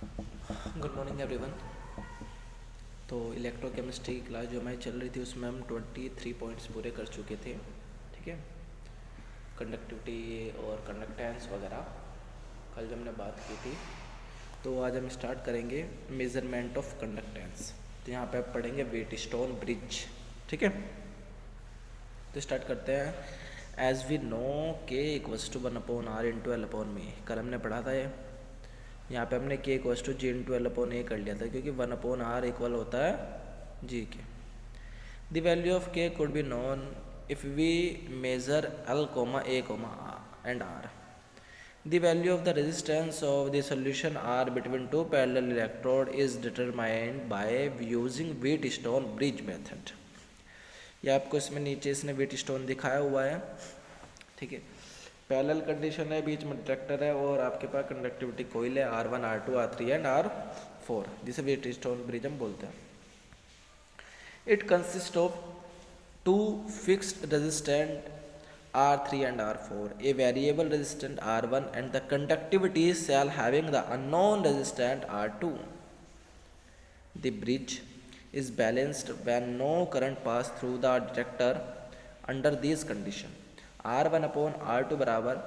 Good morning everyone. तो electrochemistry की class जो हमारी चल रही थी उसमें हम 23 पॉइंट्स पूरे कर चुके थे। ठीक है, कंडक्टिविटी और कंडक्टेंस वगैरह कल जो हमने बात की थी। तो आज हम स्टार्ट करेंगे मेज़रमेंट ऑफ कंडक्टेंस। तो यहाँ पे आप पढ़ेंगे व्हीटस्टोन ब्रिज। ठीक है, तो स्टार्ट करते हैं। As we know K equals to 1/r into L upon me. कल हमने पढ़ा था ये। यहाँ पे हमने K equals to G into L upon A कर लिया था, क्योंकि 1/r इक्वल होता है जी के। The value of K could be known if we measure L comma A comma and R. The value of the resistance of the solution R between two parallel electrode is determined by using Wheatstone bridge method. ये आपको इसमें नीचे इसने Wheatstone दिखाया हुआ है। ठीक है, पैरेलल कंडीशन है, बीच में डिटेक्टर है और आपके पास कंडक्टिविटी कोइल है R1 R2 R3 and R4, जिसे व्हीटस्टोन ब्रिज हम बोलते हैं। It consist of two fixed resistant R3 and R4, a variable resistant R1 and the conductivity cell having the unknown resistant R2. The bridge is balanced when no current pass through the detector under these conditions. R1 upon R2 बराबर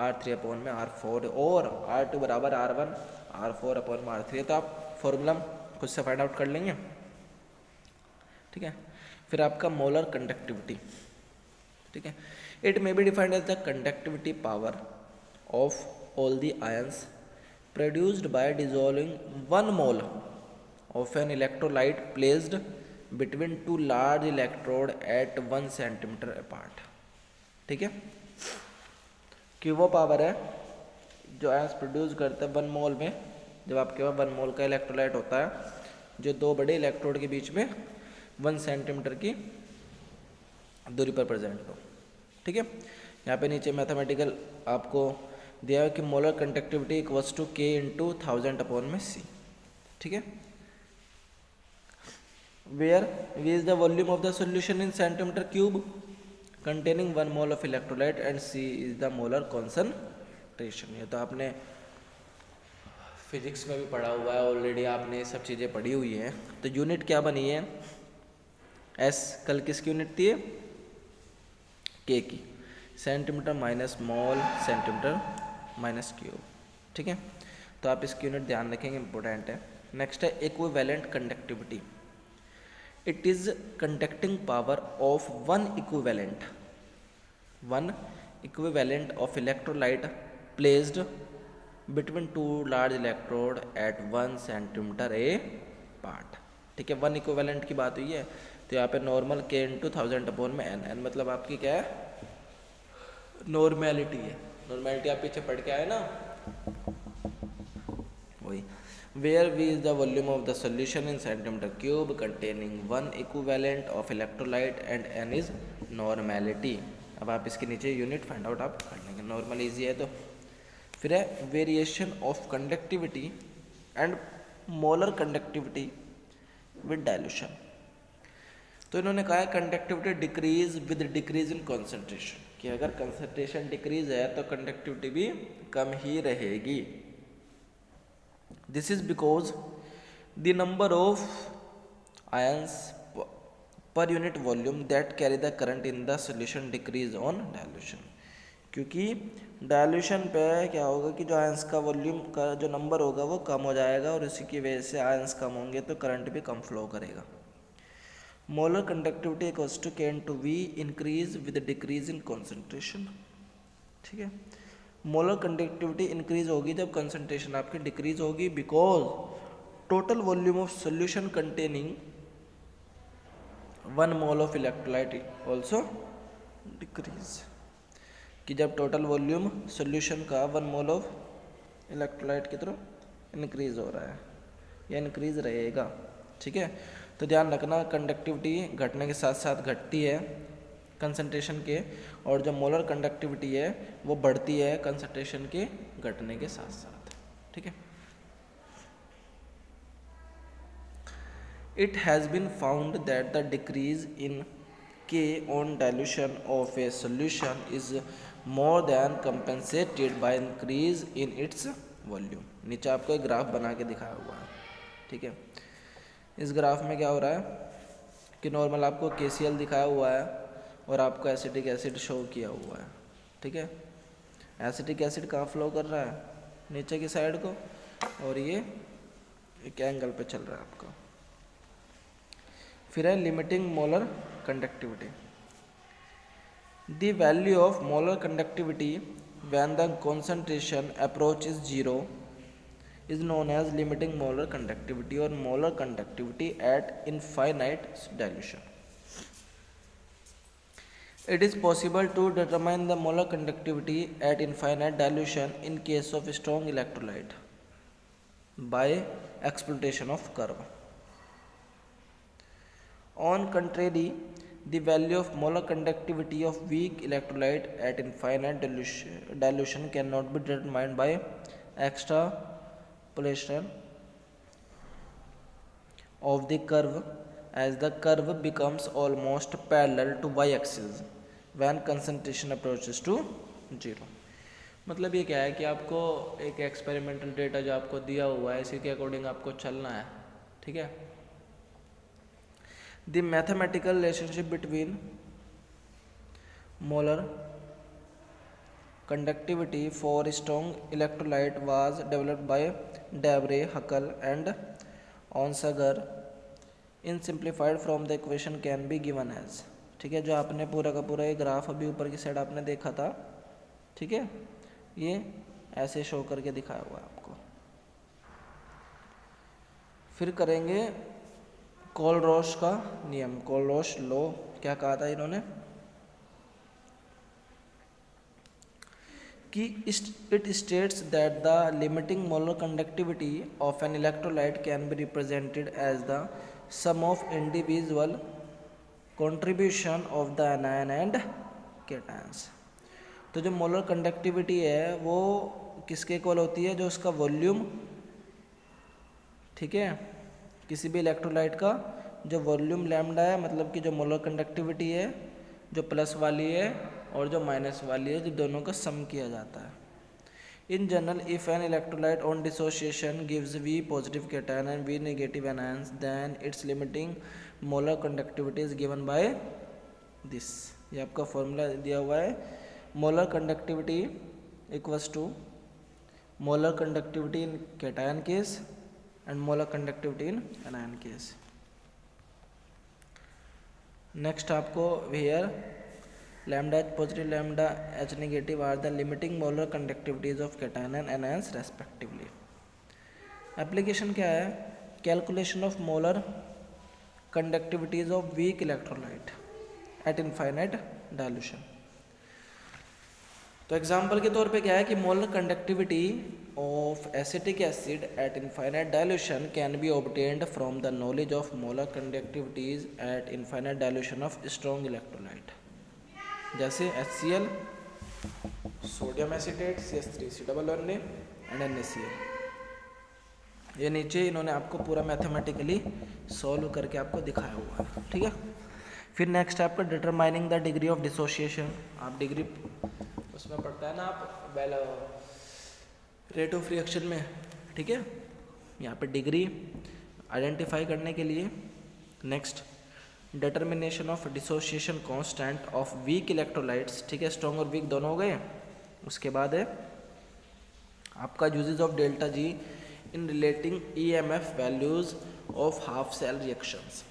R3 upon में R4 और R2 बराबर R1 R4 upon में R3। तो आप formula खुद से find out कर लेंगे। ठीक है, फिर आपका मोलर कंडक्टिविटी। ठीक है, it may be defined as the conductivity power of all the ions produced by dissolving 1 mole of an electrolyte placed between two large electrode at 1 centimeter apart। ठीक है, कि वो पावर है जो आयंस प्रोड्यूस करते हैं 1 मोल में, जब आपके पास 1 मोल का इलेक्ट्रोलाइट होता है जो दो बड़े इलेक्ट्रोड के बीच में 1 सेंटीमीटर की दूरी पर प्रेजेंट हो। ठीक है, यहाँ पे नीचे मैथमेटिकल आपको दिया है कि मोलर कंडक्टिविटी इक्वल्स टू के इंटू 1000 अपॉन में सी। ठीक है, where V is the volume of the solution in centimeter cube containing 1 mole of electrolyte and C is the molar concentration। ये तो आपने फिजिक्स में भी पढ़ा हुआ है ऑलरेडी, आपने ये सब चीज़ें पढ़ी हुई हैं। तो यूनिट क्या बनी है? S कल किसकी यूनिट थी? K की, सेंटीमीटर माइनस मोल सेंटीमीटर माइनस क्यूब। ठीक है, तो आप इसकी यूनिट ध्यान रखेंगे, इंपॉर्टेंट है। नेक्स्ट है equivalent conductivity. It is conducting power of one equivalent of electrolyte placed between two large electrode at 1 centimeter apart। ठीक है, 1 इक्विवेलेंट की बात हुई है। तो यहाँ पे नॉर्मल के इंटू 1000 अपॉन में एन मतलब आपकी क्या है? नॉर्मेलिटी है। नॉर्मेलिटी आप पीछे पढ़ के आए ना, वही। where V is the volume of the solution in centimeter cube containing 1 equivalent of electrolyte and N is normality। अब आप इसके नीचे यूनिट फाइंड आउट आप कर लेंगे, नॉर्मल इजी है। तो फिर है variation of conductivity and molar conductivity with dilution. तो इन्होंने कहा है conductivity decrease with decrease in concentration, कि अगर कंसेंट्रेशन डिक्रीज है तो कंडक्टिविटी भी कम ही रहेगी। This is because the number of ions per unit volume that carry the current in the solution decrease on dilution। क्योंकि डायल्यूशन पे क्या होगा कि जो आयंस का वॉल्यूम का जो नंबर होगा वो कम हो जाएगा और इसी की वजह से आयंस कम होंगे तो करंट भी कम फ्लो करेगा। Molar conductivity equals to K into V increase with decrease in concentration. ठीक है, मोलर कंडक्टिविटी इंक्रीज होगी जब कंसंट्रेशन आपकी डिक्रीज होगी, because total volume of solution containing 1 mole of electrolyte also decrease. कि जब टोटल वॉल्यूम सोल्यूशन का 1 mole of electrolyte की तरफ इंक्रीज हो रहा है या इंक्रीज रहेगा। ठीक है, तो ध्यान रखना कंडक्टिविटी घटने के साथ साथ घटती है कंसंट्रेशन के, और जो मोलर कंडक्टिविटी है वो बढ़ती है कंसंट्रेशन के घटने के साथ साथ। ठीक है, it has been found that the decrease in K on dilution of a solution is more than compensated by increase in its volume. नीचे आपको एक ग्राफ बना के दिखाया हुआ है, ठीक है। इस ग्राफ में क्या हो रहा है कि नॉर्मल आपको KCl दिखाया हुआ है और आपको एसिटिक एसिड शो किया हुआ है, ठीक है। एसिटिक एसिड कहाँ फ्लो कर रहा है, नीचे की साइड को, और ये एक एंगल पे चल रहा है आपका। फिर है limiting molar conductivity. The value of molar conductivity when the concentration approaches zero is known as limiting molar conductivity or molar conductivity at infinite dilution. It is possible to determine the molar conductivity at infinite dilution in case of strong electrolyte by exploitation of curve. On contrary, the value of molar conductivity of weak electrolyte at infinite dilution cannot be determined by extrapolation of the curve, as the curve becomes almost parallel to y-axis when concentration approaches to zero. मतलब ये क्या है कि आपको एक experimental data जो आपको दिया हुआ है इसी के अकॉर्डिंग आपको चलना है, ठीक है। The mathematical relationship between molar conductivity for strong electrolyte was developed by Debray, Huckel and Onsager. In simplified form the equation can be given as, ठीक है। जो आपने पूरा का पूरा ये ग्राफ अभी ऊपर की साइड आपने देखा था, ठीक है, ये ऐसे शो करके दिखाया हुआ है आपको। फिर करेंगे कोलरोश का नियम, कोलरोश लॉ। क्या कहा था इन्होंने कि it states that the limiting molar conductivity of an electrolyte can be represented as the sum of individual contribution of the anion and cations. तो जो मोलर कंडक्टिविटी है वो किसके इक्वल होती है, जो उसका वॉल्यूम, ठीक है, किसी भी इलेक्ट्रोलाइट का जो वॉल्यूम लैम्डा है, मतलब कि जो मोलर कंडक्टिविटी है जो प्लस वाली है और जो माइनस वाली है, जो दोनों का सम किया जाता है। In general if an electrolyte on dissociation gives V positive cation and V negative anions then its limiting molar conductivity is given by this. ये आपका फॉर्मूला दिया हुआ है, molar conductivity equals to molar conductivity in cation case and molar conductivity in anion case. Next आपको here lambda H positive lambda H negative are the limiting molar conductivities of cation and anions respectively. Application क्या है, calculation of molar conductivities of weak electrolyte at infinite dilution. तो example के तौर पे क्या है कि molar conductivity of acetic acid eight infinite dilution can be obtained from the knowledge of molar conductivities eight infinite dilution of strong electrolyte, जैसे HCl, sodium acetate, CH3COO and NaCl। ये नीचे इन्होंने आपको पूरा मैथमेटिकली सॉल्व करके आपको दिखाया हुआ है, ठीक है। फिर नेक्स्ट आपका determining the degree of dissociation. आप डिग्री उसमें पढ़ता है ना आप रेट ऑफ रिएक्शन में, ठीक है। यहाँ पे डिग्री आइडेंटिफाई करने के लिए next determination of dissociation constant of weak electrolytes, ठीक है, स्ट्रॉन्ग और वीक दोनों हो गए। उसके बाद है आपका usage of delta G in relating EMF values of half cell reactions.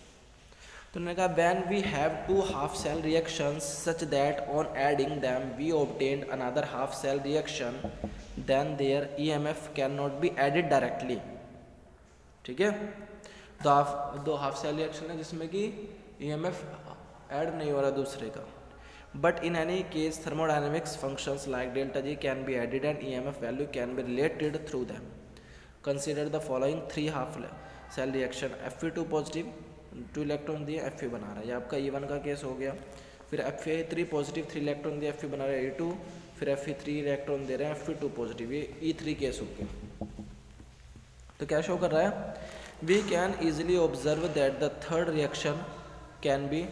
तो उन्होंने कहा when we have two half cell reactions such that on adding them we obtained another half cell reaction then their EMF cannot be added directly, ठीक है। दो half cell reaction है जिसमें कि EMF add नहीं हो रहा दूसरे का, but in any case thermodynamics functions like delta G can be added and EMF value can be related through them. Consider the following three half cell reaction, Fe2 positive 2 electron दिए Fe बना रहा है, ये आपका E1 का case हो गया। फिर Fe3 पॉजिटिव 3 इलेक्ट्रॉन दिए Fe बना रहा है E2, फिर Fe3 इलेक्ट्रॉन दे रहे हैं Fe2 पॉजिटिव, ये E3 केस हो गया। तो क्या शो कर रहा है, we can easily observe that the third reaction can be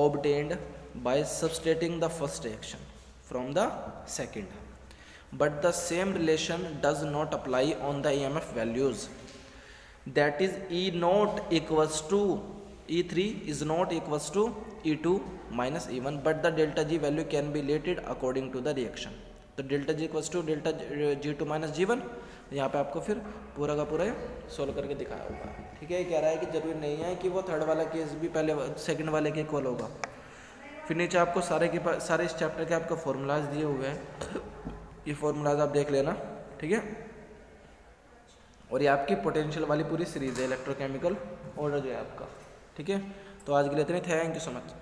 obtained by subtracting the first reaction from the second. but the same relation does not apply on the EMF values. That is, E naught equals to E3 is not equals to E2 minus E1, but the delta G value can be related according to the reaction. तो delta G equals to delta G2 minus G1, यहाँ पे आपको फिर पूरा का पूरा solve करके दिखाया होगा। ठीक है, ये कह रहा है कि जरूरी नहीं है कि वो थर्ड वाला केस भी पहले सेकंड वाले के इक्वल होगा। फिर नीचे आपको सारे इस चैप्टर के आपको फॉर्मूलाज दिए हुए हैं, ये फॉर्मूलाज आप देख लेना। ठीक है, और ये आपकी पोटेंशियल वाली पूरी सीरीज है इलेक्ट्रोकेमिकल ऑर्डर जो है आपका। ठीक है, तो आज के लिए इतने, थैंक यू सो मच।